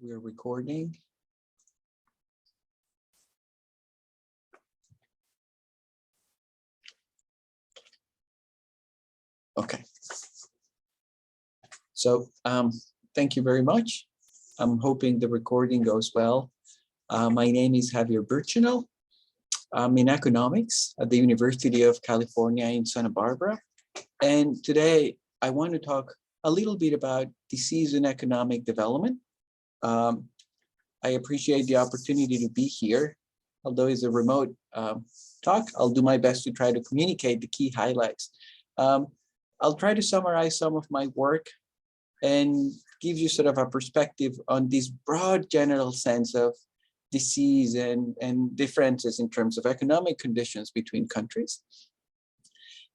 We're recording. Okay. So thank you very much. I'm hoping the recording goes well. My name is Javier Birchenall. I'm in economics at the University of California in Santa Barbara. And today I want to talk a little bit about disease and economic development. I appreciate the opportunity to be here. Although it's a remote talk, I'll do my best to try to communicate the key highlights. I'll try to summarize some of my work and give you sort of a perspective on this broad general sense of disease and differences in terms of economic conditions between countries.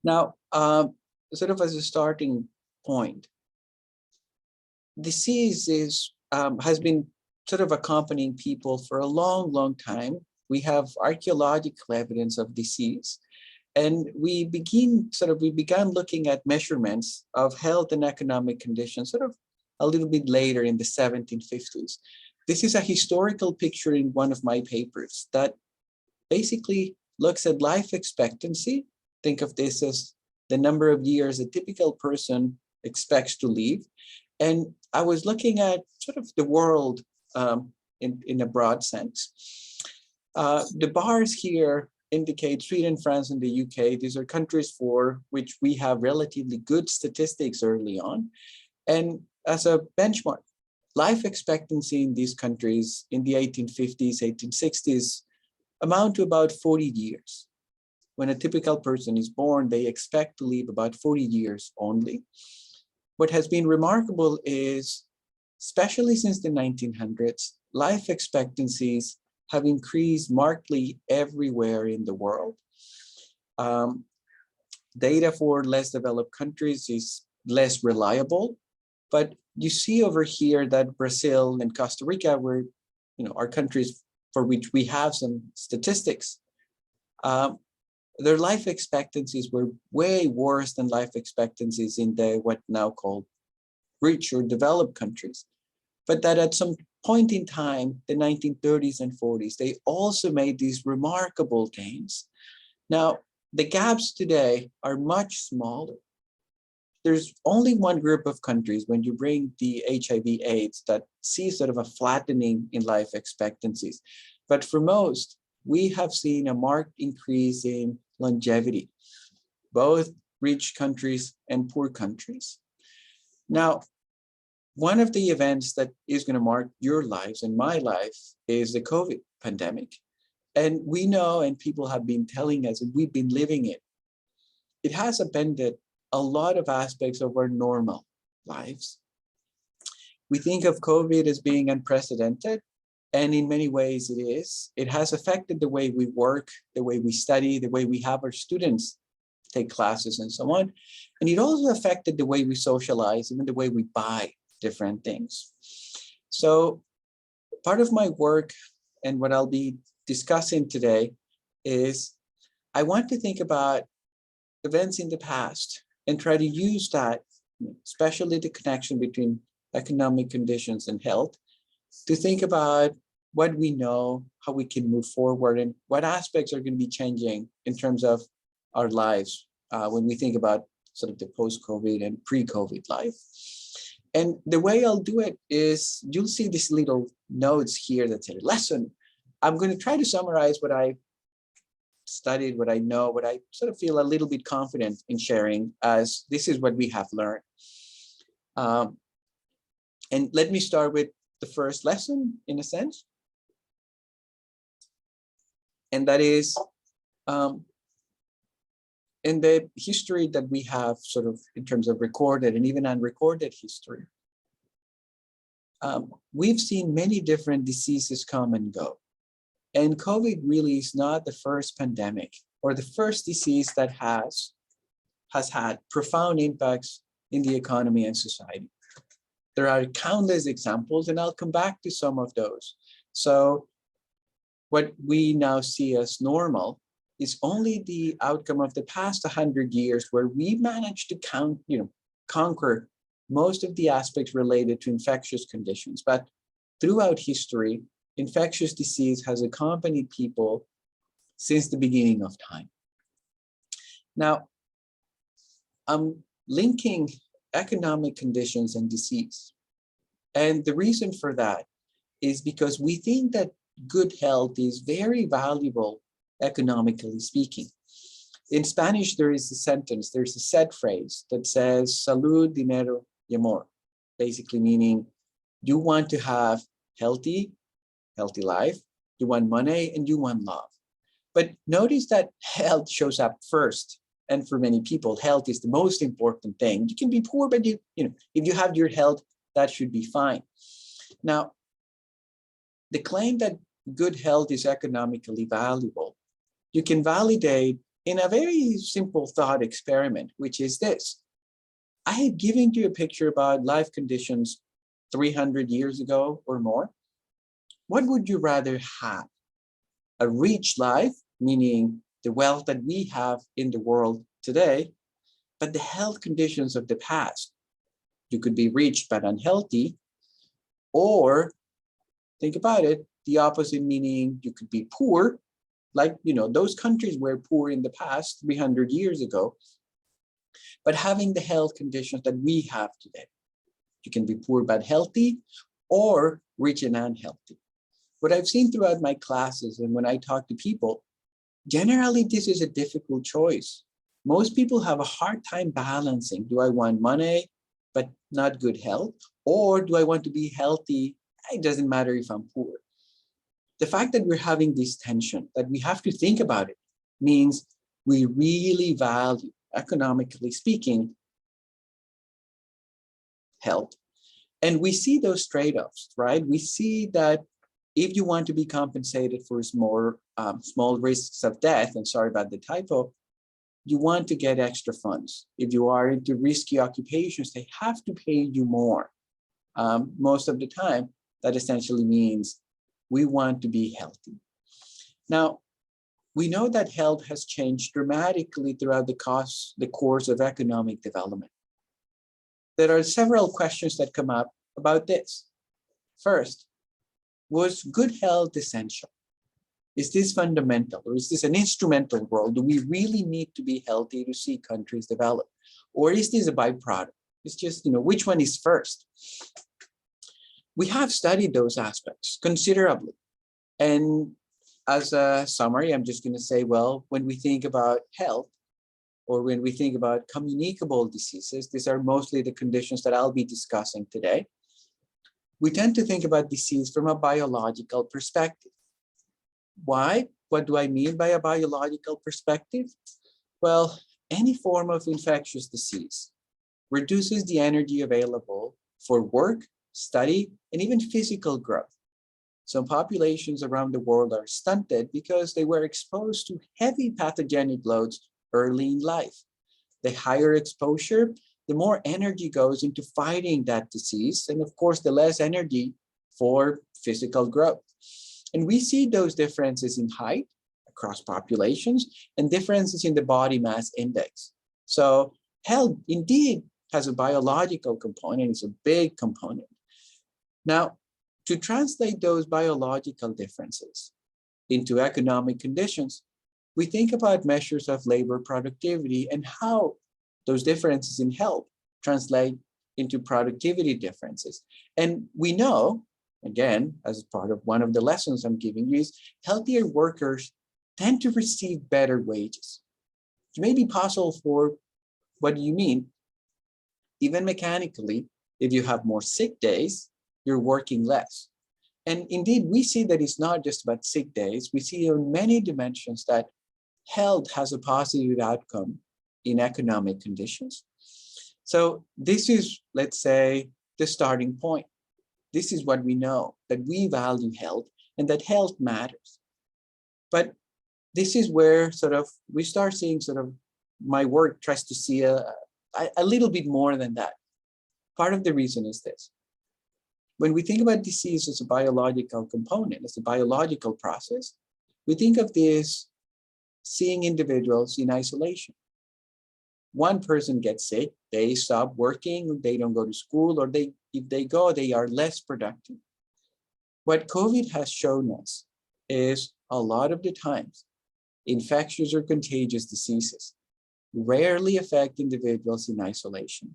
Now, sort of as a starting point, disease has been sort of accompanying people for a long, long time. We have archaeological evidence of disease. And we began looking at measurements of health and economic conditions sort of a little bit later in the 1750s. This is a historical picture in one of my papers that basically looks at life expectancy. Think of this as the number of years a typical person expects to live. And I was looking at sort of the world in a broad sense. The bars here indicate Sweden, France, and the UK. These are countries for which we have relatively good statistics early on. And as a benchmark, life expectancy in these countries in the 1850s, 1860s amount to about 40 years. When a typical person is born, they expect to live about 40 years only. What has been remarkable is, especially since the 1900s, life expectancies have increased markedly everywhere in the world. Data for less developed countries is less reliable, but you see over here that Brazil and Costa Rica are countries for which we have some statistics. Their life expectancies were way worse than life expectancies in the what now called rich or developed countries. But that at some point in time, the 1930s and 40s, they also made these remarkable gains. Now, the gaps today are much smaller. There's only one group of countries when you bring the HIV/AIDS that see sort of a flattening in life expectancies. But for most, we have seen a marked increase in longevity, both rich countries and poor countries. Now, one of the events that is going to mark your lives and my life is the COVID pandemic. And we know, and people have been telling us, and we've been living it. It has upended a lot of aspects of our normal lives. We think of COVID as being unprecedented, and in many ways it is. It has affected the way we work, the way we study, the way we have our students take classes and so on. And it also affected the way we socialize, even the way we buy different things. So part of my work and what I'll be discussing today is I want to think about events in the past and try to use that, especially the connection between economic conditions and health, to think about what we know, how we can move forward, and what aspects are going to be changing in terms of our lives when we think about sort of the post-COVID and pre-COVID life. And the way I'll do it is you'll see these little notes here that say lesson. I'm going to try to summarize what I studied, what I know, what I sort of feel a little bit confident in sharing as this is what we have learned. And let me start with the first lesson in a sense. And that is in the history that we have sort of in terms of recorded and even unrecorded history, we've seen many different diseases come and go. And COVID really is not the first pandemic or the first disease that has had profound impacts in the economy and society. There are countless examples, and I'll come back to some of those. So what we now see as normal is only the outcome of the past 100 years, where we managed to conquer most of the aspects related to infectious conditions. But throughout history, infectious disease has accompanied people since the beginning of time. Now, I'm linking economic conditions and disease. And the reason for that is because we think that good health is very valuable, economically speaking. In Spanish, there is a sentence, there's a set phrase that says, Salud, Dinero, Amor, basically meaning you want to have healthy life, you want money, and you want love. But notice that health shows up first. And for many people, health is the most important thing. You can be poor, but you know, if you have your health, that should be fine. Now, the claim that good health is economically valuable, you can validate in a very simple thought experiment, which is this. I have given you a picture about life conditions 300 years ago or more. What would you rather have? A rich life, meaning the wealth that we have in the world today, but the health conditions of the past. You could be rich but unhealthy, or think about it, the opposite, meaning you could be poor, like, you know, those countries were poor in the past 300 years ago, but having the health conditions that we have today. You can be poor but healthy, or rich and unhealthy. What I've seen throughout my classes and when I talk to people, generally this is a difficult choice. Most people have a hard time balancing. Do I want money but not good health? Or do I want to be healthy? It doesn't matter if I'm poor. The fact that we're having this tension, that we have to think about it, means we really value, economically speaking, health. And we see those trade-offs, right? We see that if you want to be compensated for small risks of death, and sorry about the typo, you want to get extra funds. If you are into risky occupations, they have to pay you more. Most of the time, that essentially means we want to be healthy. Now, we know that health has changed dramatically throughout the course of economic development. There are several questions that come up about this. First, was good health essential? Is this fundamental, or is this an instrumental role? Do we really need to be healthy to see countries develop? Or is this a byproduct? It's just, you know, which one is first? We have studied those aspects considerably. And as a summary, I'm just going to say, well, when we think about health, or when we think about communicable diseases, these are mostly the conditions that I'll be discussing today. We tend to think about disease from a biological perspective. Why? What do I mean by a biological perspective? Well, any form of infectious disease reduces the energy available for work, study, and even physical growth. Some populations around the world are stunted because they were exposed to heavy pathogenic loads early in life. The higher exposure, the more energy goes into fighting that disease, and of course, the less energy for physical growth. And we see those differences in height across populations and differences in the body mass index. So health indeed has a biological component, it's a big component. Now, to translate those biological differences into economic conditions, we think about measures of labor productivity and how those differences in health translate into productivity differences. And we know, again, as part of one of the lessons I'm giving you, is healthier workers tend to receive better wages. You may be puzzled for what do you mean? Even mechanically, if you have more sick days, you're working less. And indeed, we see that it's not just about sick days. We see on many dimensions that health has a positive outcome in economic conditions. So this is, let's say, the starting point. This is what we know, that we value health and that health matters. But this is where sort of we start seeing sort of my work tries to see a little bit more than that. Part of the reason is this. When we think about disease as a biological component, as a biological process, we think of this seeing individuals in isolation. One person gets sick, they stop working, they don't go to school, or if they go, they are less productive. What COVID has shown us is a lot of the times, infectious or contagious diseases rarely affect individuals in isolation.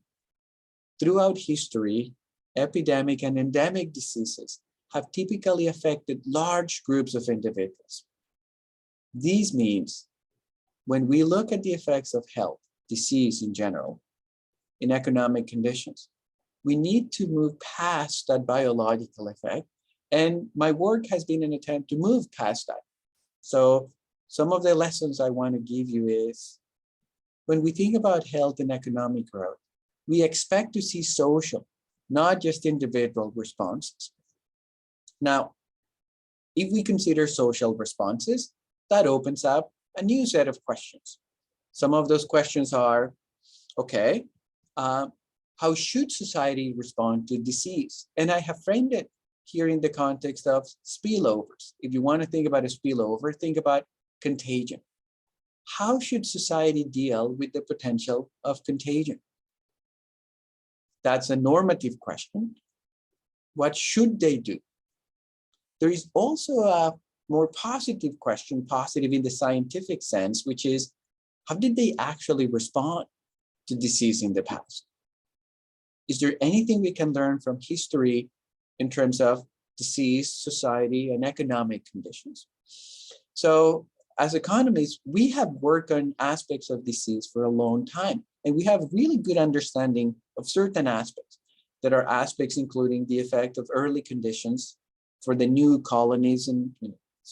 Throughout history, epidemic and endemic diseases have typically affected large groups of individuals. This means when we look at the effects of health, disease in general, in economic conditions, we need to move past that biological effect. And my work has been an attempt to move past that. So some of the lessons I want to give you is, when we think about health and economic growth, we expect to see social, not just individual responses. Now, if we consider social responses, that opens up a new set of questions. Some of those questions are, okay, how should society respond to disease? And I have framed it here in the context of spillovers. If you want to think about a spillover, think about contagion. How should society deal with the potential of contagion? That's a normative question. What should they do? There is also a more positive question, positive in the scientific sense, which is, how did they actually respond to disease in the past? Is there anything we can learn from history in terms of disease, society, and economic conditions? So as economists, we have worked on aspects of disease for a long time, and we have really good understanding of certain aspects that are aspects including the effect of early conditions for the new colonies and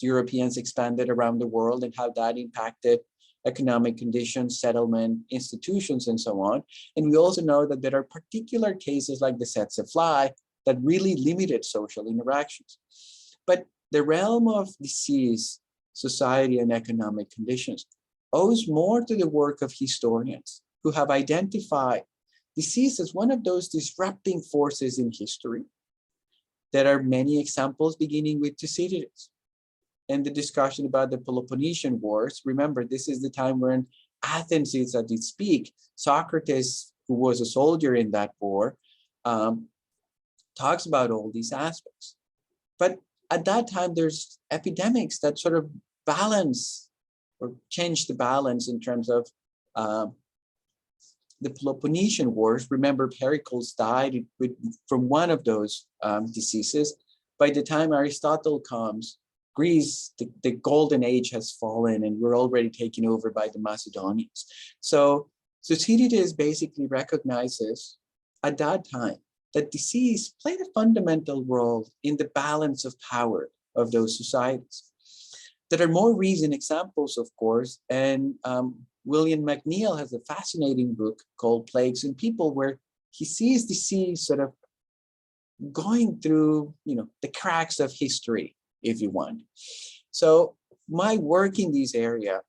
Europeans expanded around the world and how that impacted economic conditions, settlement, institutions, and so on. And we also know that there are particular cases like the tsetse fly that really limited social interactions. But the realm of disease, society, and economic conditions owes more to the work of historians who have identified disease as one of those disrupting forces in history. There are many examples beginning with Thucydides. And the discussion about the Peloponnesian Wars, remember, this is the time when Athens is at its peak. Socrates, who was a soldier in that war, talks about all these aspects. But at that time, there's epidemics that sort of balance or change the balance in terms of the Peloponnesian Wars. Remember, Pericles died from one of those diseases. By the time Aristotle comes, Greece, the golden age has fallen and we're already taken over by the Macedonians. So Thucydides basically recognizes at that time that disease played a fundamental role in the balance of power of those societies. There are more recent examples, of course, and William McNeill has a fascinating book called Plagues in People, where he sees disease sort of going through, the cracks of history, if you want. So my work in this area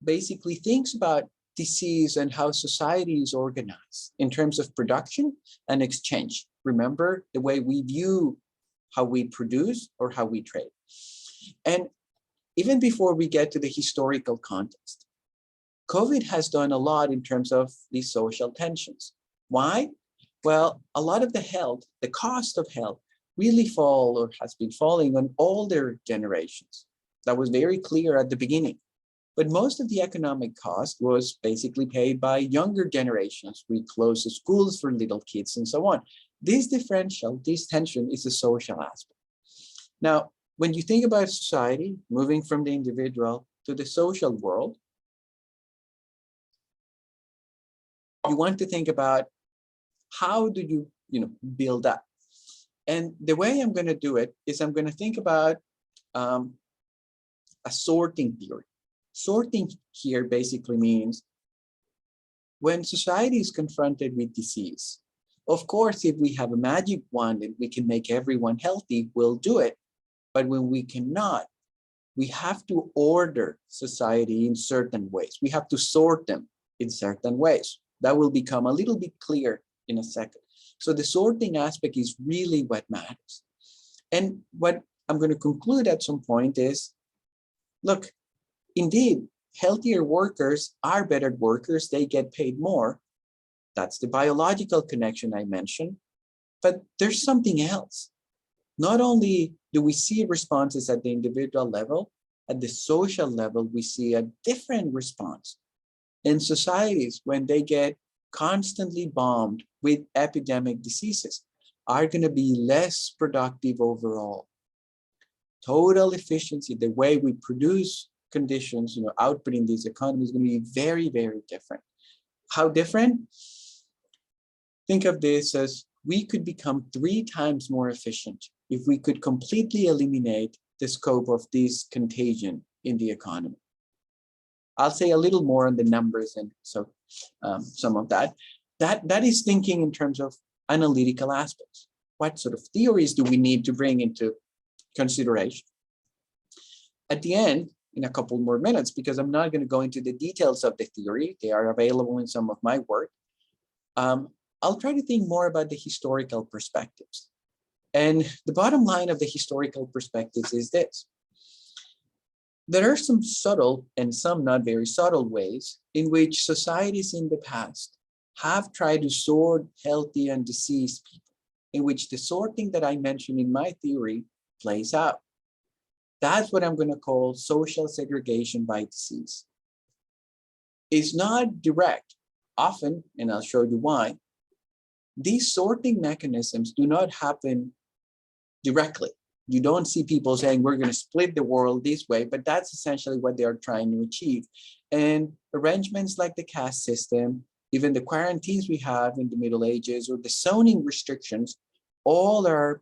basically thinks about disease and how society is organized in terms of production and exchange. Remember, the way we view how we produce or how we trade. And even before we get to the historical context, COVID has done a lot in terms of these social tensions. Why? Well, a lot of the cost of health really fall or has been falling on older generations. That was very clear at the beginning. But most of the economic cost was basically paid by younger generations. We closed the schools for little kids and so on. This differential, this tension is a social aspect. Now, when you think about society, moving from the individual to the social world, you want to think about how do you, build up. And the way I'm going to do it is I'm going to think about a sorting theory. Sorting here basically means when society is confronted with disease, of course, if we have a magic wand and we can make everyone healthy, we'll do it. But when we cannot, we have to order society in certain ways. We have to sort them in certain ways. That will become a little bit clear in a second. So the sorting aspect is really what matters. And what I'm going to conclude at some point is, look, indeed, healthier workers are better workers. They get paid more. That's the biological connection I mentioned. But there's something else. not only do we see responses at the individual level, at the social level, we see a different response. In societies, when they get constantly bombed with epidemic diseases, are going to be less productive overall. Total efficiency, the way we produce conditions, output in this economy is going to be very, very different. How different? Think of this as we could become 3 times more efficient if we could completely eliminate the scope of this contagion in the economy. I'll say a little more on the numbers and so some of that. That is thinking in terms of analytical aspects. What sort of theories do we need to bring into consideration? At the end, in a couple more minutes, because I'm not going to go into the details of the theory, they are available in some of my work. I'll try to think more about the historical perspectives. And the bottom line of the historical perspectives is this. There are some subtle and some not very subtle ways in which societies in the past have tried to sort healthy and diseased people, in which the sorting that I mentioned in my theory plays out. That's what I'm going to call social segregation by disease. It's not direct. Often, and I'll show you why, these sorting mechanisms do not happen directly. You don't see people saying, we're going to split the world this way, but that's essentially what they are trying to achieve. And arrangements like the caste system, even the quarantines we have in the Middle Ages or the zoning restrictions, all are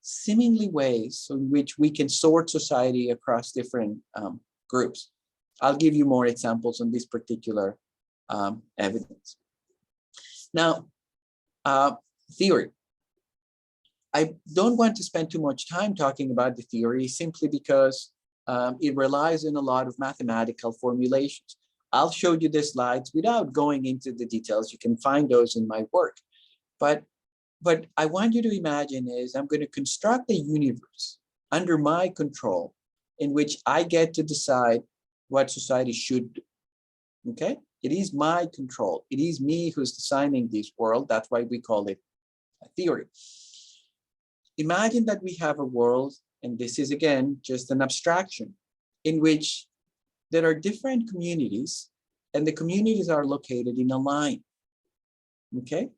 seemingly ways in which we can sort society across different groups. I'll give you more examples on this particular evidence. Now, theory. I don't want to spend too much time talking about the theory simply because it relies on a lot of mathematical formulations. I'll show you the slides without going into the details. You can find those in my work. But I want you to imagine is I'm going to construct a universe under my control in which I get to decide what society should do. Okay? It is my control. It is me who's designing this world. That's why we call it a theory. Imagine that we have a world, and this is again just an abstraction, in which there are different communities, and the communities are located in a line. Okay?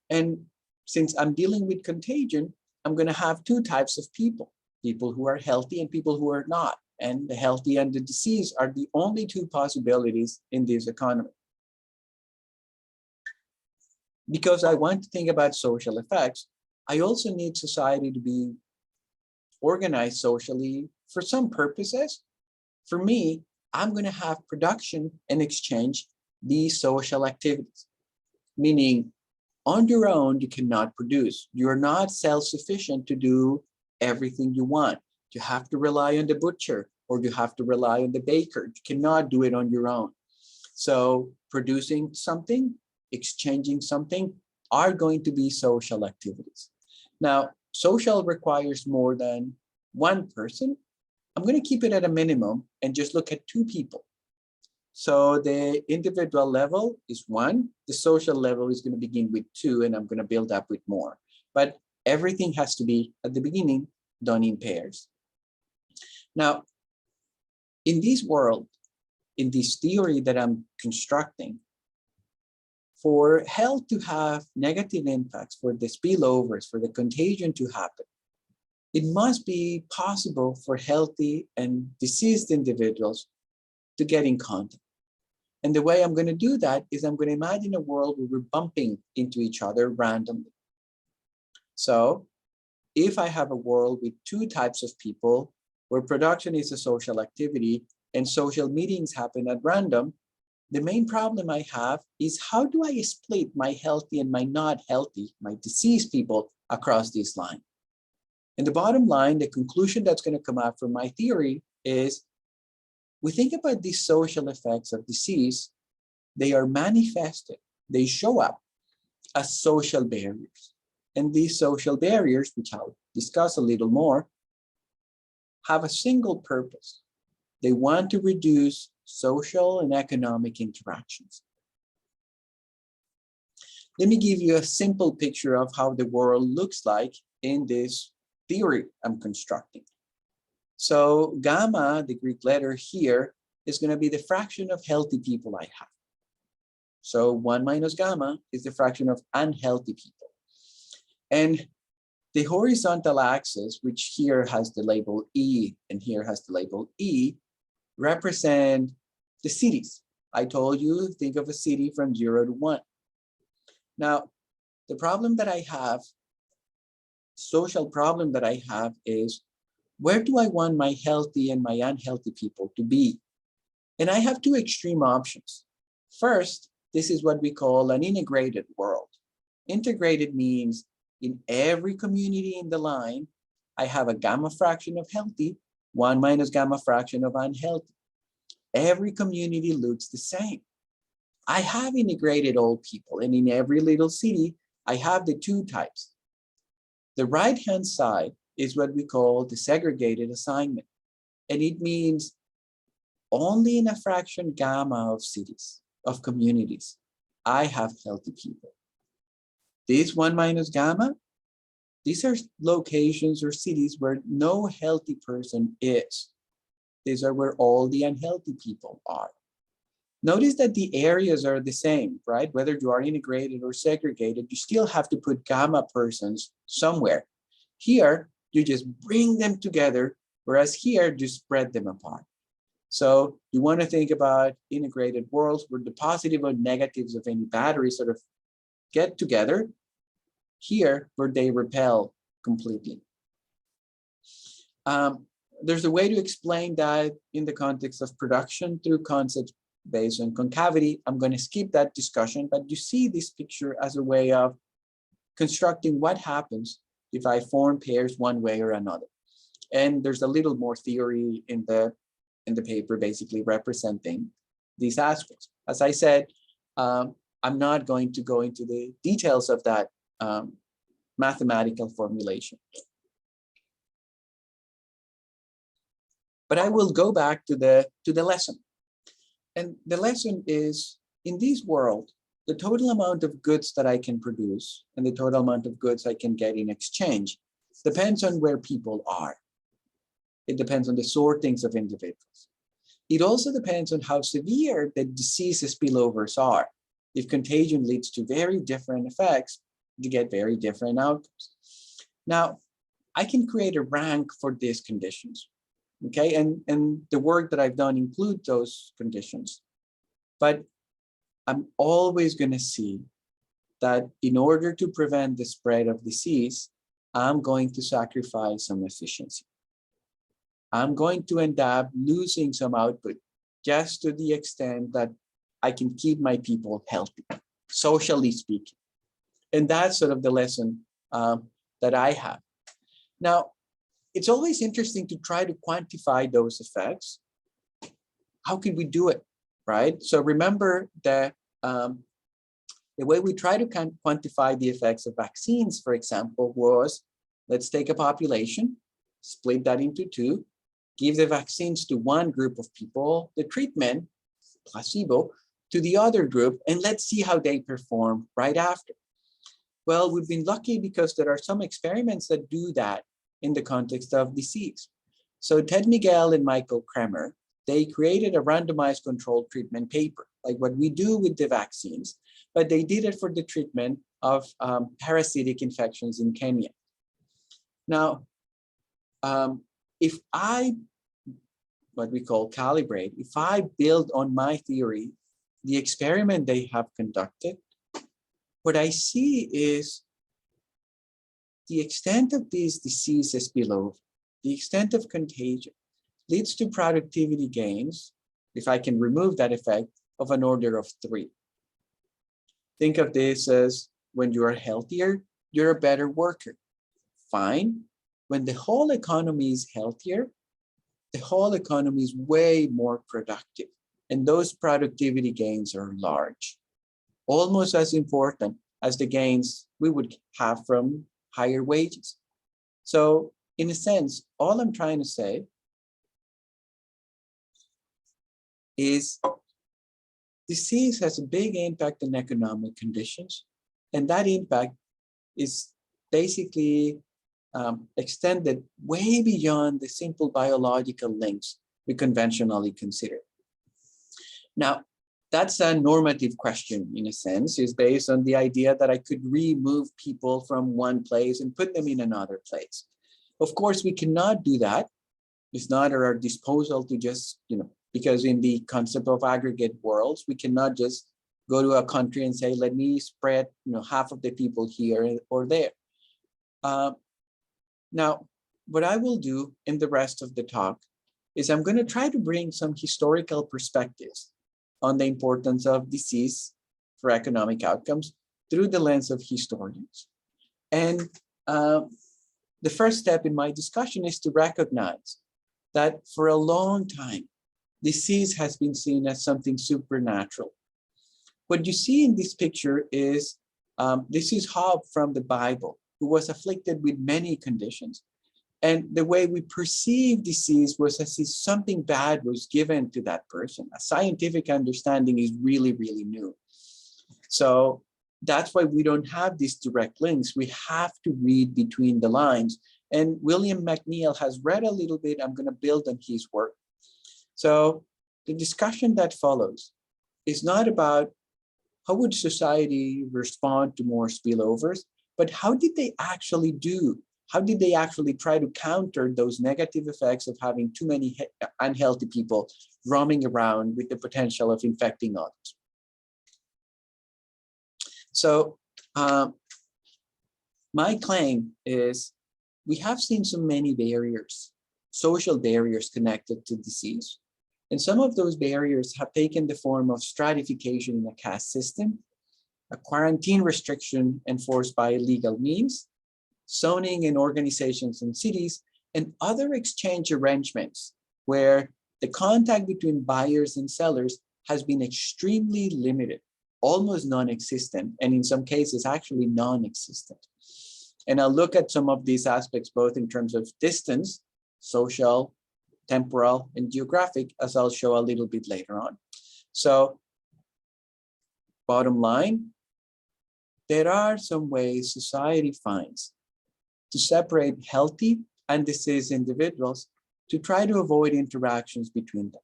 And since I'm dealing with contagion, I'm going to have 2 types of people who are healthy and people who are not. And the healthy and the diseased are the only 2 possibilities in this economy. Because I want to think about social effects, I also need society to be organized socially for some purposes. For me, I'm going to have production and exchange these social activities, meaning on your own, you cannot produce. You're not self-sufficient to do everything you want. You have to rely on the butcher or you have to rely on the baker. You cannot do it on your own. So producing something, exchanging something are going to be social activities. Now, social requires more than 1 person. I'm going to keep it at a minimum and just look at 2 people. So the individual level is 1. The social level is going to begin with 2, and I'm going to build up with more. But everything has to be, at the beginning, done in pairs. Now, in this world, in this theory that I'm constructing, for health to have negative impacts, for the spillovers, for the contagion to happen, it must be possible for healthy and diseased individuals to get in contact. And the way I'm going to do that is I'm going to imagine a world where we're bumping into each other randomly. So if I have a world with 2 types of people where production is a social activity and social meetings happen at random, the main problem I have is how do I split my healthy and my not healthy, my diseased people across this line? And the bottom line, the conclusion that's going to come out from my theory is we think about these social effects of disease, they are manifested, they show up as social barriers. And these social barriers, which I'll discuss a little more, have a single purpose. They want to reduce social and economic interactions. Let me give you a simple picture of how the world looks like in this theory I'm constructing. So gamma, the Greek letter here, is going to be the fraction of healthy people I have. So 1 minus gamma is the fraction of unhealthy people. And the horizontal axis, which here has the label E and here has the label E, represent the cities. I told you, think of a city from 0 to 1. Now, the problem that I have, social problem that I have is, where do I want my healthy and my unhealthy people to be? And I have two extreme options. First, this is what we call an integrated world. Integrated means in every community in the line, I have a gamma fraction of healthy, 1 minus gamma fraction of unhealthy. Every community looks the same. I have integrated old people, and in every little city, I have the two types. The right-hand side is what we call the segregated assignment. And it means only in a fraction gamma of cities, of communities, I have healthy people. This 1 minus gamma, these are locations or cities where no healthy person is. These are where all the unhealthy people are. Notice that the areas are the same, right? Whether you are integrated or segregated, you still have to put gamma persons somewhere. Here, you just bring them together, whereas here, you spread them apart. So you want to think about integrated worlds where the positive and negatives of any battery sort of get together. Here, where they repel completely. There's a way to explain that in the context of production through concepts based on concavity. I'm going to skip that discussion, but you see this picture as a way of constructing what happens if I form pairs one way or another. And there's a little more theory in the paper basically representing these aspects. As I said, I'm not going to go into the details of that mathematical formulation. But I will go back to the lesson. And the lesson is, in this world, the total amount of goods that I can produce and the total amount of goods I can get in exchange depends on where people are. It depends on the sortings of individuals. It also depends on how severe the disease spillovers are. If contagion leads to very different effects, you get very different outcomes. Now, I can create a rank for these conditions. Okay, and the work that I've done includes those conditions. But I'm always going to see that in order to prevent the spread of disease, I'm going to sacrifice some efficiency. I'm going to end up losing some output just to the extent that I can keep my people healthy, socially speaking. And that's sort of the lesson that I have. Now, it's always interesting to try to quantify those effects. How can we do it, right? So remember that the way we try to quantify the effects of vaccines, for example, was, let's take a population, split that into two, give the vaccines to one group of people, the treatment, placebo, to the other group, and let's see how they perform right after. Well, we've been lucky because there are some experiments that do that in the context of disease. So Ted Miguel and Michael Kremer, they created a randomized controlled treatment paper, like what we do with the vaccines, but they did it for the treatment of parasitic infections in Kenya. Now, if I, what we call calibrate, if I build on my theory, the experiment they have conducted, what I see is the extent of these diseases below, the extent of contagion, leads to productivity gains, if I can remove that effect, of an order of 3. Think of this as when you are healthier, you're a better worker. Fine. When the whole economy is healthier, the whole economy is way more productive. And those productivity gains are large, almost as important as the gains we would have from higher wages. So in a sense, all I'm trying to say is disease has a big impact on economic conditions. And that impact is basically extended way beyond the simple biological links we conventionally consider. Now, that's a normative question in a sense, is based on the idea that I could remove people from one place and put them in another place. Of course, we cannot do that. It's not at our disposal to just, because in the concept of aggregate worlds, we cannot just go to a country and say, let me spread, half of the people here or there. Now, what I will do in the rest of the talk is I'm going to try to bring some historical perspectives on the importance of disease for economic outcomes through the lens of historians. And the first step in my discussion is to recognize that for a long time, disease has been seen as something supernatural. What you see in this picture is, this is Job from the Bible, who was afflicted with many conditions. And the way we perceive disease was as if something bad was given to that person. A scientific understanding is really, really new. So that's why we don't have these direct links. We have to read between the lines. And William McNeill has read a little bit. I'm going to build on his work. So the discussion that follows is not about how would society respond to more spillovers, but how did they actually do? How did they actually try to counter those negative effects of having too many unhealthy people roaming around with the potential of infecting others? So my claim is we have seen so many barriers, social barriers connected to disease. And some of those barriers have taken the form of stratification in a caste system, a quarantine restriction enforced by legal means, zoning in organizations and cities, and other exchange arrangements where the contact between buyers and sellers has been extremely limited, almost non-existent, and in some cases actually non-existent. And I'll look at some of these aspects both in terms of distance, social, temporal, and geographic, as I'll show a little bit later on. So bottom line, there are some ways society finds to separate healthy and diseased individuals to try to avoid interactions between them.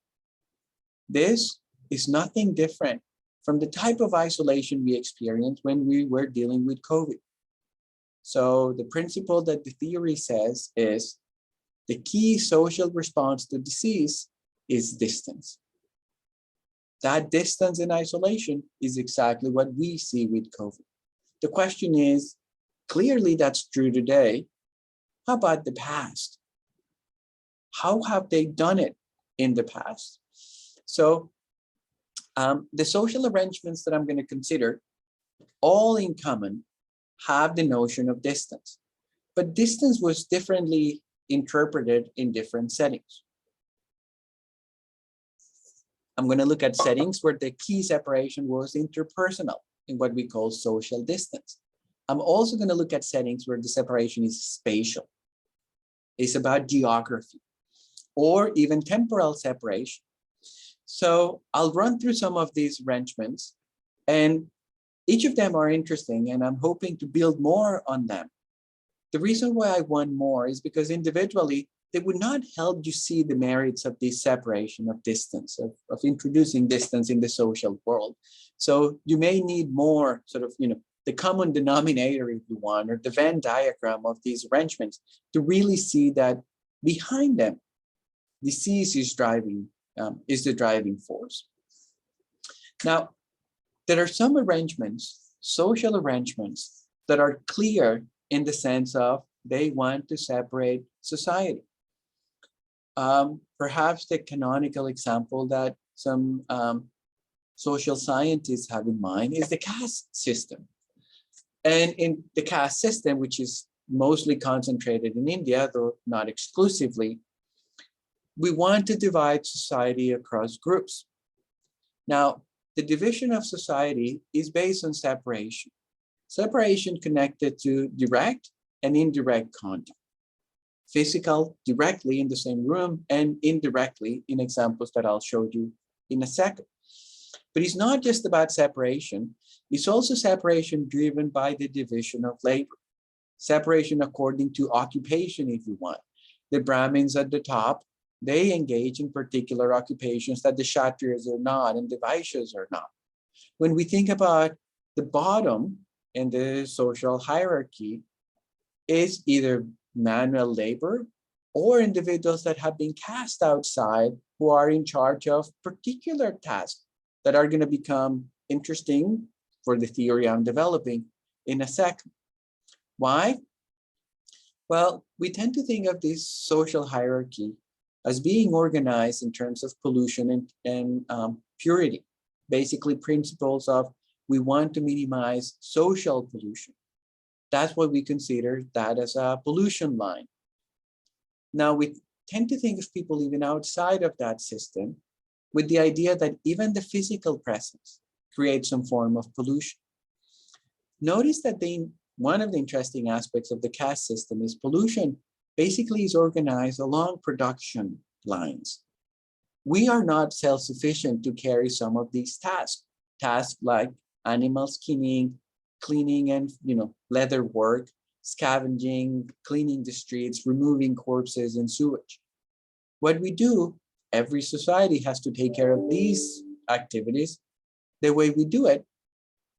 This is nothing different from the type of isolation we experienced when we were dealing with COVID. So the principle that the theory says is the key social response to disease is distance. That distance and isolation is exactly what we see with COVID. The question is, clearly that's true today. How about the past? How have they done it in the past? So the social arrangements that I'm going to consider, all in common, have the notion of distance. But distance was differently interpreted in different settings. I'm going to look at settings where the key separation was interpersonal, in what we call social distance. I'm also going to look at settings where the separation is spatial. It's about geography, or even temporal separation. So I'll run through some of these arrangements, and each of them are interesting, and I'm hoping to build more on them. The reason why I want more is because individually, they would not help you see the merits of this separation of distance, of introducing distance in the social world. So you may need more sort of, the common denominator, if you want, or the Venn diagram of these arrangements to really see that behind them, disease is the driving force. Now, there are some arrangements, social arrangements, that are clear in the sense of they want to separate society. Perhaps the canonical example that some social scientists have in mind is the caste system. And in the caste system, which is mostly concentrated in India, though not exclusively, we want to divide society across groups. Now, the division of society is based on separation. Separation connected to direct and indirect contact. Physical, directly in the same room, and indirectly in examples that I'll show you in a second. But it's not just about separation, it's also separation driven by the division of labor. Separation according to occupation, if you want. The Brahmins at the top, they engage in particular occupations that the Kshatriyas are not and the Vaishyas are not. When we think about the bottom in the social hierarchy, is either manual labor or individuals that have been cast outside who are in charge of particular tasks that are going to become interesting for the theory I'm developing in a second. Why? Well, we tend to think of this social hierarchy as being organized in terms of pollution and purity, basically principles of we want to minimize social pollution. That's what we consider that as a pollution line. Now, we tend to think of people even outside of that system with the idea that even the physical presence creates some form of pollution. Notice that one of the interesting aspects of the caste system is pollution basically is organized along production lines. We are not self-sufficient to carry some of these tasks like animal skinning, cleaning and leather work, scavenging, cleaning the streets, removing corpses and sewage. What we do, every society has to take care of these activities. The way we do it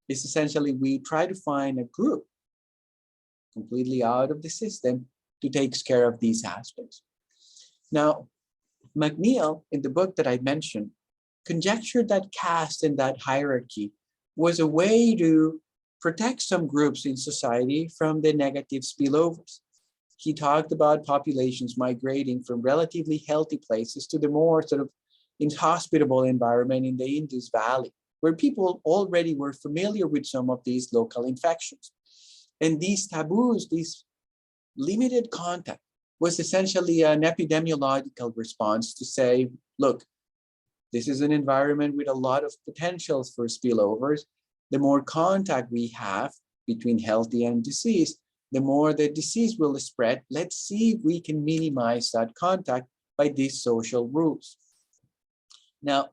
is essentially we try to find a group completely out of the system to take care of these aspects. Now, McNeill, in the book that I mentioned, conjectured that caste and that hierarchy was a way to protect some groups in society from the negative spillovers. He talked about populations migrating from relatively healthy places to the more sort of inhospitable environment in the Indus Valley, where people already were familiar with some of these local infections. And these taboos, this limited contact, was essentially an epidemiological response to say, look, this is an environment with a lot of potentials for spillovers. The more contact we have between healthy and disease, the more the disease will spread. Let's see if we can minimize that contact by these social rules. Now,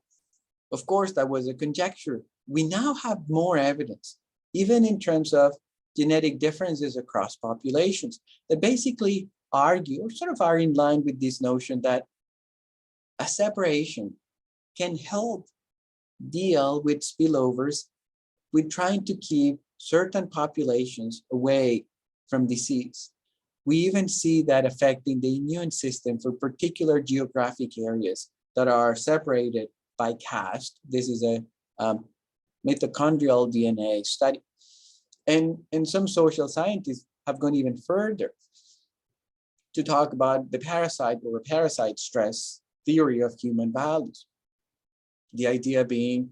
of course, that was a conjecture. We now have more evidence, even in terms of genetic differences across populations, that basically argue or sort of are in line with this notion that a separation can help deal with spillovers with trying to keep certain populations away from disease. We even see that affecting the immune system for particular geographic areas that are separated by caste. This is a mitochondrial DNA study. And some social scientists have gone even further to talk about the parasite or parasite stress theory of human values. The idea being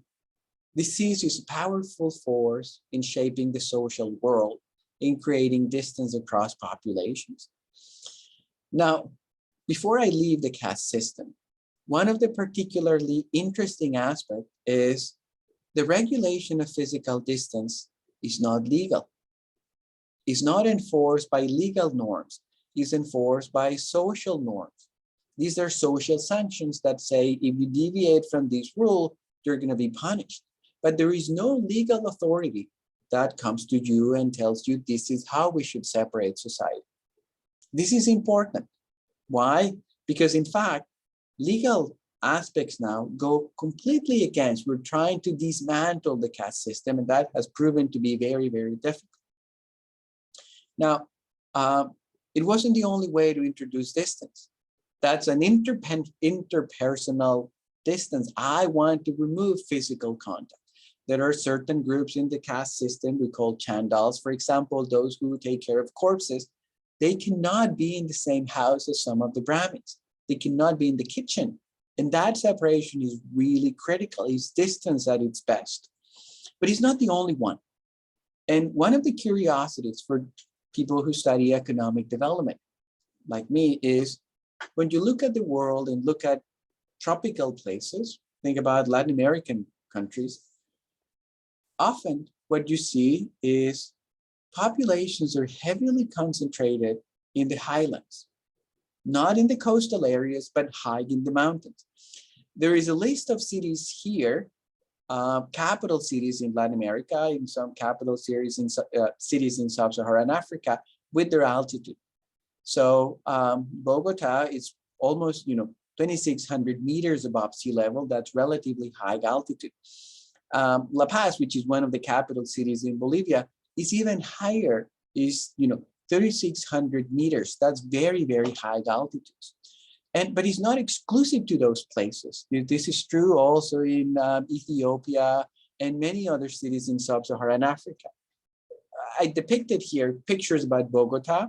disease is a powerful force in shaping the social world, in creating distance across populations. Now, before I leave the caste system, one of the particularly interesting aspects is the regulation of physical distance is not legal. It's not enforced by legal norms. It's enforced by social norms. These are social sanctions that say if you deviate from this rule, you're going to be punished. But there is no legal authority that comes to you and tells you this is how we should separate society. This is important. Why? Because in fact, legal aspects now go completely against. We're trying to dismantle the caste system, and that has proven to be very, very difficult. Now, it wasn't the only way to introduce distance. That's an interpersonal distance. I want to remove physical contact. There are certain groups in the caste system we call chandals, for example, those who take care of corpses. They cannot be in the same house as some of the Brahmins. They cannot be in the kitchen. And that separation is really critical. It's distance at its best. But it's not the only one. And one of the curiosities for people who study economic development, like me, is when you look at the world and look at tropical places, think about Latin American countries, often what you see is populations are heavily concentrated in the highlands, not in the coastal areas, but high in the mountains. There is a list of cities here, capital cities in Latin America, in some capital cities in sub-Saharan Africa, with their altitude. So Bogota is almost, 2,600 meters above sea level. That's relatively high altitude. La Paz, which is one of the capital cities in Bolivia, is even higher, is 3,600 meters. That's very, very high altitudes. But it's not exclusive to those places. This is true also in Ethiopia and many other cities in sub-Saharan Africa. I depicted here pictures about Bogota.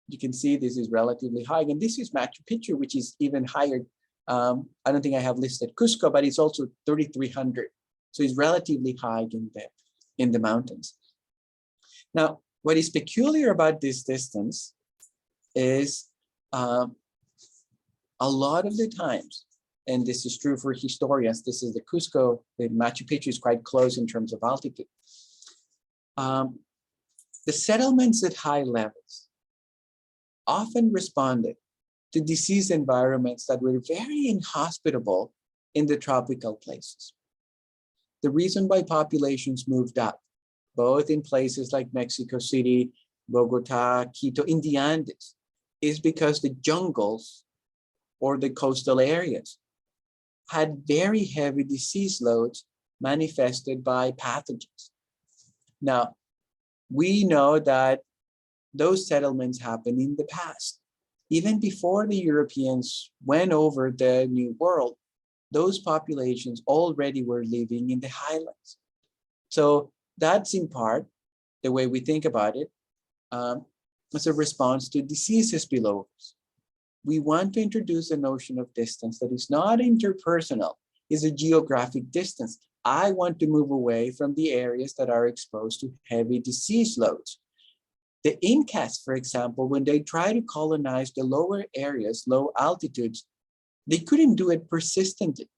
You can see this is relatively high. And this is Machu Picchu, which is even higher. I don't think I have listed Cusco, but it's also 3,300. So it's relatively high in the mountains. Now, what is peculiar about this distance is a lot of the times, and this is true for historians, this is the Cusco, the Machu Picchu is quite close in terms of altitude. The settlements at high levels often responded to disease environments that were very inhospitable in the tropical places. The reason why populations moved up, both in places like Mexico City, Bogota, Quito, in the Andes, is because the jungles or the coastal areas had very heavy disease loads manifested by pathogens. Now, we know that those settlements happened in the past. Even before the Europeans went over the New World, those populations already were living in the highlands. So that's in part the way we think about it as a response to diseases below us. We want to introduce a notion of distance that is not interpersonal, is a geographic distance. I want to move away from the areas that are exposed to heavy disease loads. The Incas, for example, when they try to colonize the lower areas, low altitudes, they couldn't do it persistently.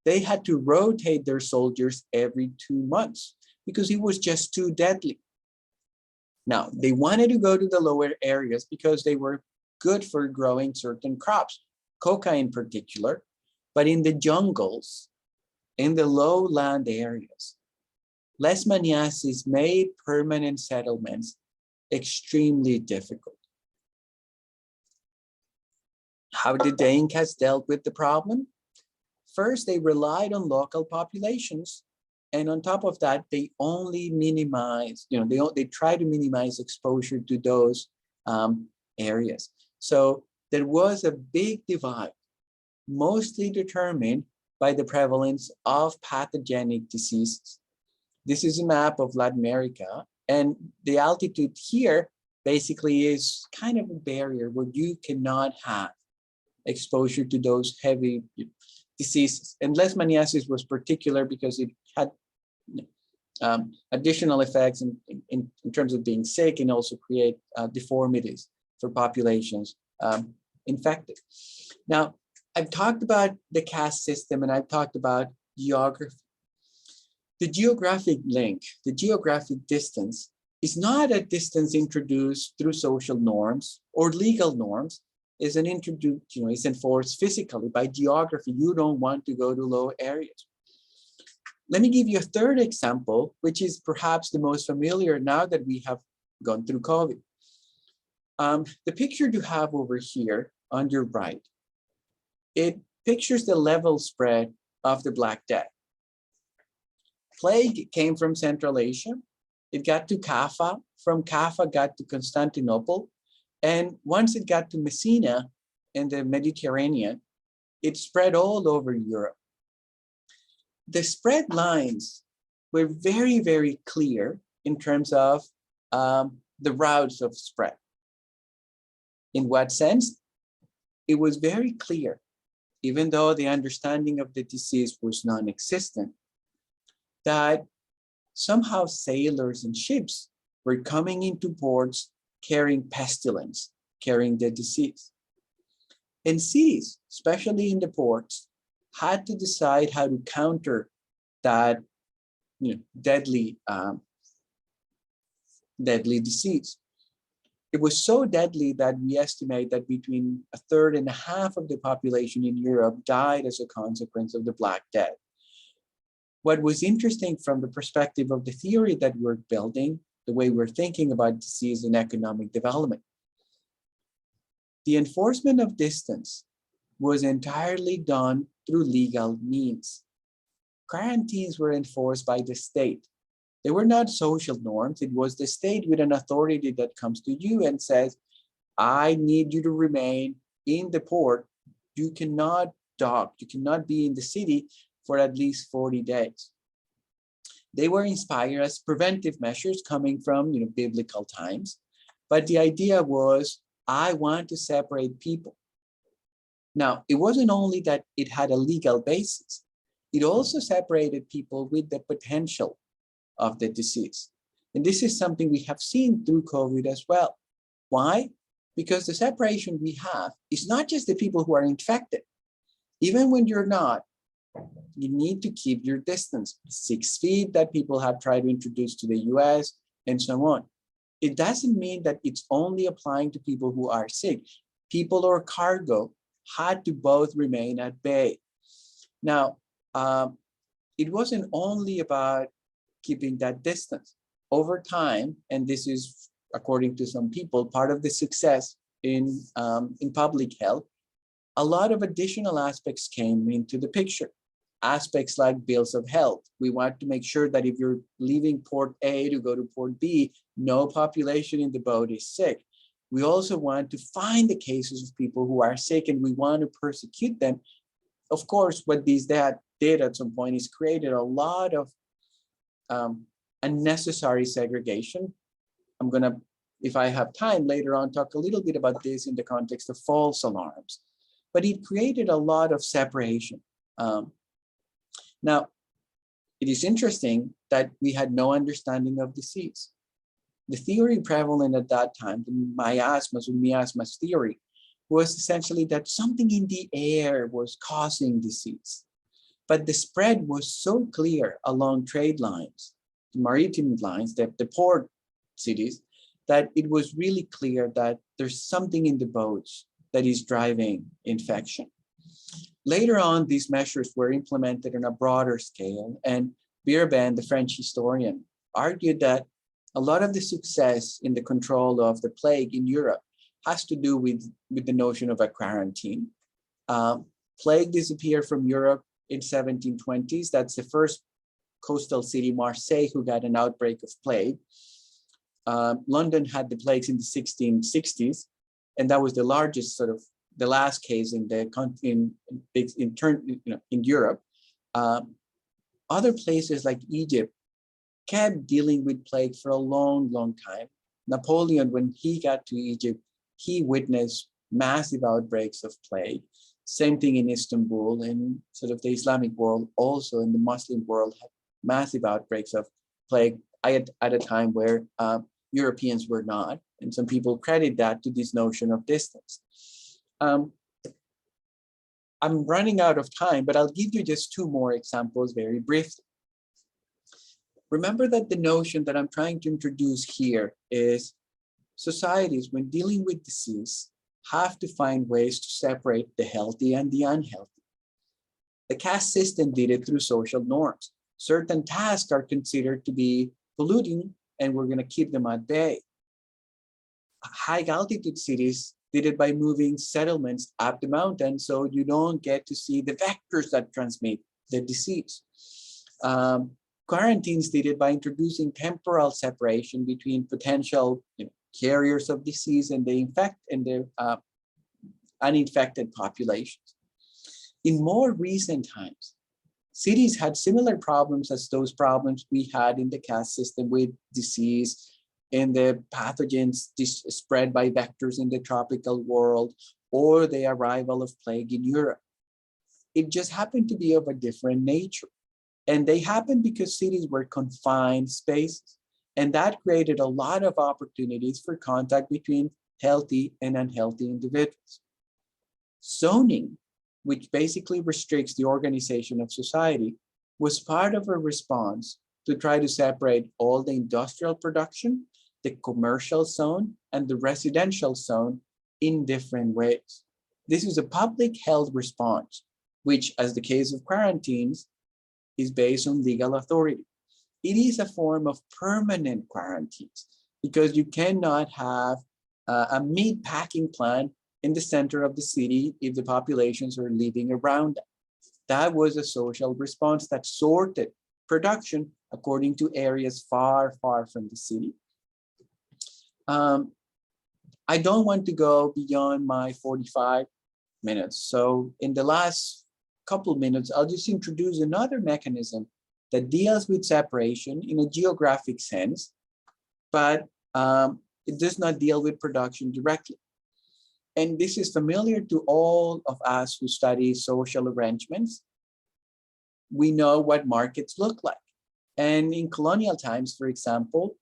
They had to rotate their soldiers every 2 months because it was just too deadly. Now, they wanted to go to the lower areas because they were good for growing certain crops, coca in particular, but in the jungles, in the lowland areas, leishmaniasis made permanent settlements extremely difficult. How did the Incas deal with the problem? First, they relied on local populations. And on top of that, they only minimize, they try to minimize exposure to those areas. So there was a big divide, mostly determined by the prevalence of pathogenic diseases. This is a map of Latin America, and the altitude here basically is kind of a barrier where you cannot have exposure to those heavy diseases. And leishmaniasis was particular because it had additional effects in terms of being sick and also create deformities for populations infected. Now, I've talked about the caste system and I've talked about geography. The geographic link, the geographic distance, is not a distance introduced through social norms or legal norms. Is is enforced physically by geography. You don't want to go to low areas. Let me give you a third example, which is perhaps the most familiar now that we have gone through COVID. The picture you have over here on your right, it pictures the level spread of the Black Death. Plague came from Central Asia. It got to Kaffa. From Kaffa, got to Constantinople. And once it got to Messina in the Mediterranean, it spread all over Europe. The spread lines were very, very clear in terms of the routes of spread. In what sense? It was very clear, even though the understanding of the disease was non-existent, that somehow sailors and ships were coming into ports carrying pestilence, carrying the disease. And cities, especially in the ports, had to decide how to counter that deadly disease. It was so deadly that we estimate that between 1/3 and 1/2 of the population in Europe died as a consequence of the Black Death. What was interesting from the perspective of the theory that we're building the way we're thinking about disease and economic development. The enforcement of distance was entirely done through legal means. Quarantines were enforced by the state. They were not social norms. It was the state with an authority that comes to you and says, I need you to remain in the port. You cannot dock, you cannot be in the city for at least 40 days. They were inspired as preventive measures coming from biblical times. But the idea was, I want to separate people. Now, it wasn't only that it had a legal basis, it also separated people with the potential of the disease. And this is something we have seen through COVID as well. Why? Because the separation we have is not just the people who are infected. Even when you're not, you need to keep your distance, 6 feet that people have tried to introduce to the US and so on. It doesn't mean that it's only applying to people who are sick. People or cargo had to both remain at bay. Now, it wasn't only about keeping that distance. Over time, and this is, according to some people, part of the success in public health, a lot of additional aspects came into the picture. Aspects like bills of health. We want to make sure that if you're leaving port A to go to port B, no population in the boat is sick. We also want to find the cases of people who are sick and we want to persecute them. Of course, what these did at some point is created a lot of unnecessary segregation. I'm gonna, if I have time later on, talk a little bit about this in the context of false alarms. But it created a lot of separation. Now, it is interesting that we had no understanding of disease. The theory prevalent at that time, the miasmas theory, was essentially that something in the air was causing disease. But the spread was so clear along trade lines, the maritime lines, the port cities, that it was really clear that there's something in the boats that is driving infection. Later on, these measures were implemented on a broader scale, and Birchenall, the French historian, argued that a lot of the success in the control of the plague in Europe has to do with the notion of a quarantine. Plague disappeared from Europe in 1720s. That's the first coastal city, Marseille, who got an outbreak of plague. London had the plagues in the 1660s, and that was the largest the last case in Europe. Other places like Egypt kept dealing with plague for a long, long time. Napoleon, when he got to Egypt, he witnessed massive outbreaks of plague. Same thing in Istanbul, and the Islamic world also, in the Muslim world, had massive outbreaks of plague at a time where Europeans were not. And some people credit that to this notion of distance. I'm running out of time, but I'll give you just 2 more examples very briefly. Remember that the notion that I'm trying to introduce here is societies, when dealing with disease, have to find ways to separate the healthy and the unhealthy. The caste system did it through social norms. Certain tasks are considered to be polluting, and we're going to keep them at bay. High altitude cities did it by moving settlements up the mountain so you don't get to see the vectors that transmit the disease. Quarantines did it by introducing temporal separation between potential carriers of disease and the uninfected populations. In more recent times, cities had similar problems as those problems we had in the caste system with disease and the pathogens spread by vectors in the tropical world, or the arrival of plague in Europe. It just happened to be of a different nature. And they happened because cities were confined spaces. And that created a lot of opportunities for contact between healthy and unhealthy individuals. Zoning, which basically restricts the organization of society, was part of a response to try to separate all the industrial production, the commercial zone, and the residential zone in different ways. This is a public health response, which, as the case of quarantines, is based on legal authority. it is a form of permanent quarantines because you cannot have a meat packing plant in the center of the city if the populations are living around it. That was a social response that sorted production according to areas far, far from the city. I don't want to go beyond my 45 minutes. So in the last couple minutes, I'll just introduce another mechanism that deals with separation in a geographic sense, but it does not deal with production directly. And this is familiar to all of us who study social arrangements. We know what markets look like. And in colonial times, for example,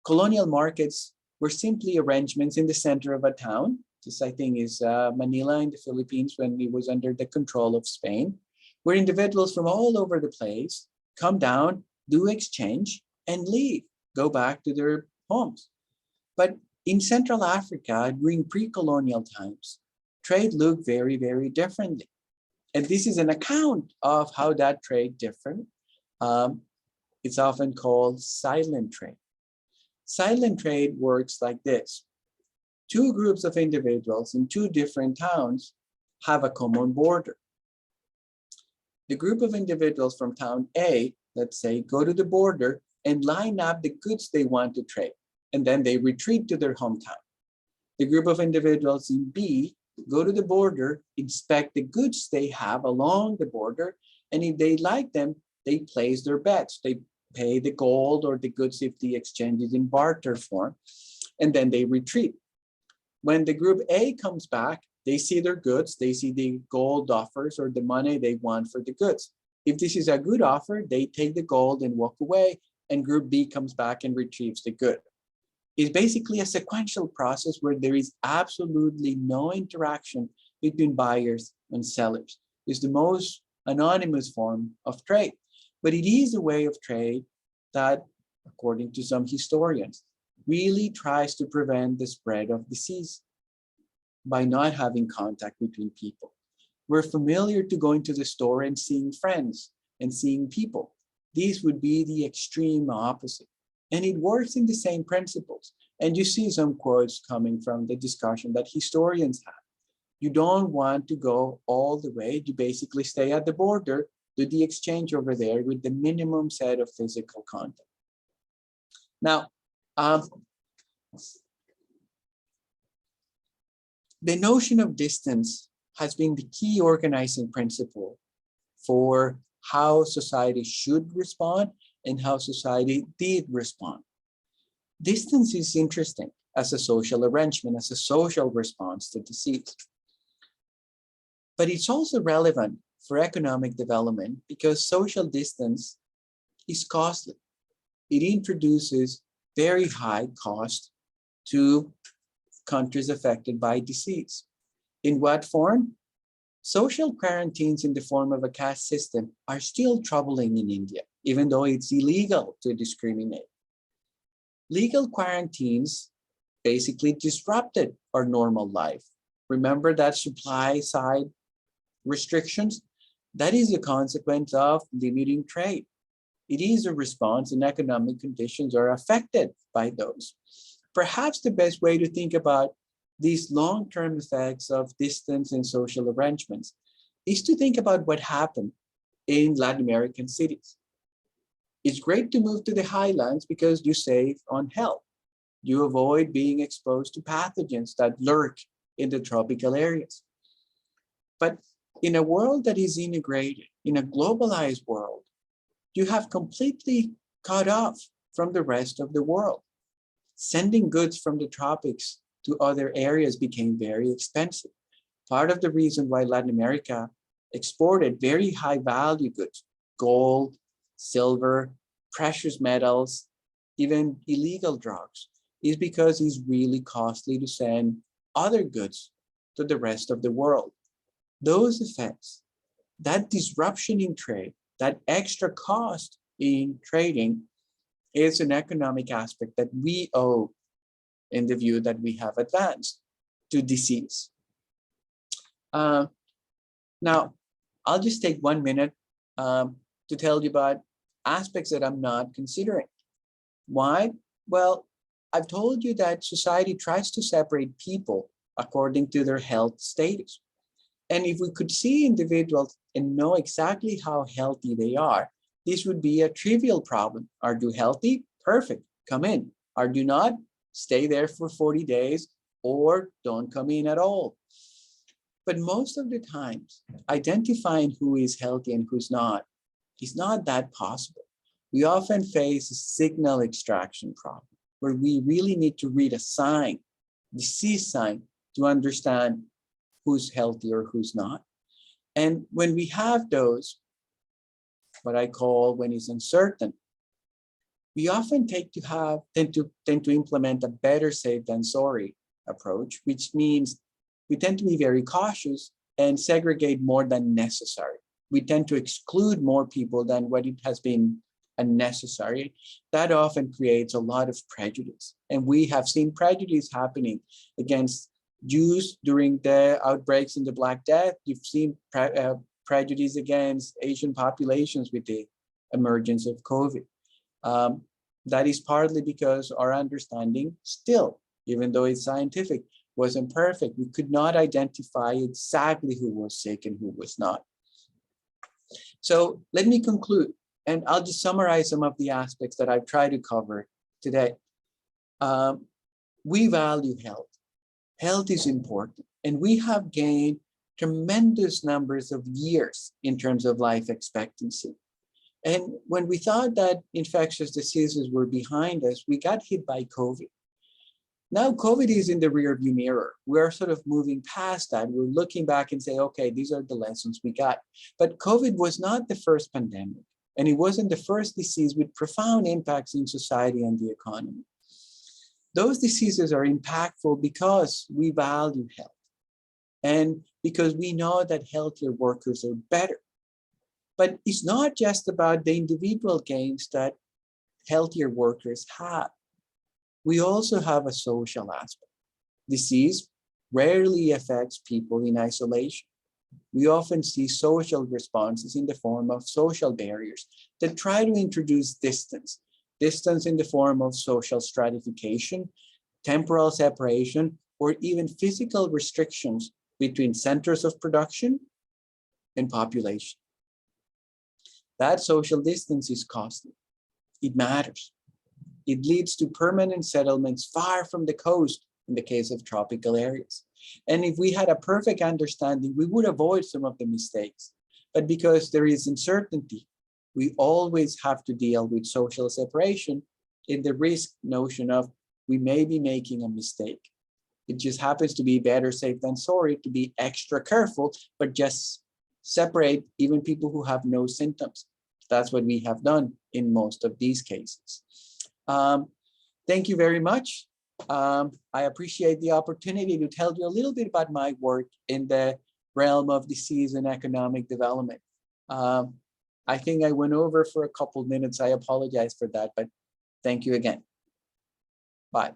colonial markets were simply arrangements in the center of a town. This, I think, is Manila in the Philippines when it was under the control of Spain, where individuals from all over the place come down, do exchange, and leave, go back to their homes. But in Central Africa, during pre-colonial times, trade looked very, very differently. And this is an account of how that trade differed. It's often called silent trade. Silent trade works like this. Two groups of individuals in two different towns have a common border. The group of individuals from town A, let's say, go to the border and line up the goods they want to trade, and then they retreat to their hometown. The group of individuals in B go to the border, inspect the goods they have along the border, and if they like them, they place their bets. They pay the gold or the goods if the exchange is in barter form, and then they retreat. When the group A comes back, they see their goods, they see the gold offers or the money they want for the goods. If this is a good offer, they take the gold and walk away, and group B comes back and retrieves the good. It's basically a sequential process where there is absolutely no interaction between buyers and sellers. It's the most anonymous form of trade, but it is a way of trade that, according to some historians, really tries to prevent the spread of disease by not having contact between people. We're familiar to going to the store and seeing friends and seeing people. These would be the extreme opposite. And it works in the same principles. And you see some quotes coming from the discussion that historians have. You don't want to go all the way. You basically stay at the border, do the exchange over there with the minimum set of physical contact. Now, the notion of distance has been the key organizing principle for how society should respond and how society did respond. Distance is interesting as a social arrangement, as a social response to disease. But it's also relevant for economic development because social distance is costly. It introduces very high cost to countries affected by disease. In what form? Social quarantines in the form of a caste system are still troubling in India, even though it's illegal to discriminate. Legal quarantines basically disrupted our normal life. Remember that supply side restrictions? That is a consequence of limiting trade. It is a response, and economic conditions are affected by those. Perhaps the best way to think about these long-term effects of distance and social arrangements is to think about what happened in Latin American cities. It's great to move to the highlands because you save on health. You avoid being exposed to pathogens that lurk in the tropical areas. But in a world that is integrated, in a globalized world, you have completely cut off from the rest of the world. Sending goods from the tropics to other areas became very expensive. Part of the reason why Latin America exported very high value goods, gold, silver, precious metals, even illegal drugs, is because it's really costly to send other goods to the rest of the world. Those effects, that disruption in trade, that extra cost in trading is an economic aspect that we owe in the view that we have advanced to disease. Now, I'll just take 1 minute to tell you about aspects that I'm not considering. Why? Well, I've told you that society tries to separate people according to their health status. And if we could see individuals and know exactly how healthy they are, this would be a trivial problem. Are you healthy? Perfect, come in. Are you not? Stay there for 40 days or don't come in at all. But most of the times, identifying who is healthy and who's not is not that possible. We often face a signal extraction problem where we really need to read a sign, disease sign, to understand who's healthy or who's not. And when we have those, what I call when it's uncertain, we often tend to implement a better safe than sorry approach, which means we tend to be very cautious and segregate more than necessary. We tend to exclude more people than what it has been unnecessary. That often creates a lot of prejudice. And we have seen prejudice happening against Jews during the outbreaks in the Black Death. You've seen prejudice against Asian populations with the emergence of COVID. That is partly because our understanding still, even though it's scientific, wasn't perfect. We could not identify exactly who was sick and who was not. So let me conclude, and I'll just summarize some of the aspects that I've tried to cover today. We value health. Health is important, and we have gained tremendous numbers of years in terms of life expectancy. And when we thought that infectious diseases were behind us, we got hit by COVID. Now COVID is in the rearview mirror. We're sort of moving past that. We're looking back and say, okay, these are the lessons we got. But COVID was not the first pandemic, and it wasn't the first disease with profound impacts in society and the economy. Those diseases are impactful because we value health and because we know that healthier workers are better. But it's not just about the individual gains that healthier workers have. We also have a social aspect. Disease rarely affects people in isolation. We often see social responses in the form of social barriers that try to introduce distance. Distance in the form of social stratification, temporal separation, or even physical restrictions between centers of production and population. That social distance is costly. It matters. It leads to permanent settlements far from the coast in the case of tropical areas. And if we had a perfect understanding, we would avoid some of the mistakes. But because there is uncertainty, we always have to deal with social separation in the risk notion of we may be making a mistake. It just happens to be better safe than sorry to be extra careful, but just separate even people who have no symptoms. That's what we have done in most of these cases. Thank you very much. I appreciate the opportunity to tell you a little bit about my work in the realm of disease and economic development. I think I went over for a couple of minutes. I apologize for that, but thank you again. Bye.